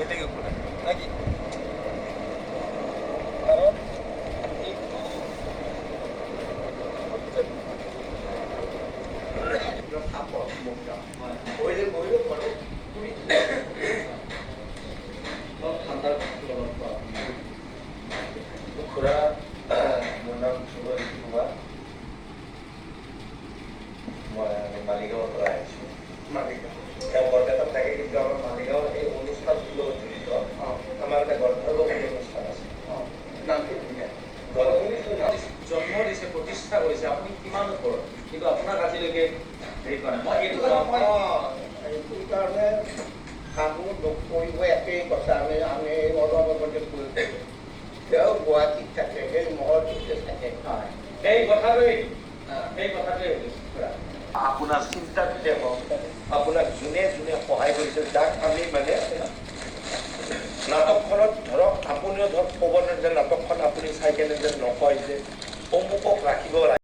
বেলেগ একো নাই নাকি কাৰণ এইটো খুৰা মোৰ নাম সুভাষী কুমাৰ মই মালিগাঁৱৰ পৰা আহিছোঁ তেওঁ বৰপেটাত থাকে কিন্তু আমাৰ মালিগাঁৱৰ এই অনুষ্ঠানটোৰ লগত জড়িত আমাৰ এটা গন্ধৰ্ব বুলি অনুষ্ঠান আছে নামটো ধুনীয়া জন্ম দিছে প্ৰতিষ্ঠা কৰিছে আপুনি কিমান ওপৰত কিন্তু আপোনাক আজিলৈকে হেৰি কৰা মই এইটো এইটো কাৰণে কামো কৰিব একেই কথা আমি অলপ আগতে কৈছোঁ তেওঁ গুৱাহাটীত থাকে সেই মহলটোতে থাকে সেই কথাটোৱেই আপোনাৰ চিন্তাটোতে হওক আপোনাক যোনে যোনে সহায় কৰিছে যাক আমি মানে নাটকখনত ধৰক আপুনিও ধৰক ক'ব যে নাটকখন আপুনি চাই কেনে যে নকয় যে অমুকক ৰাখিব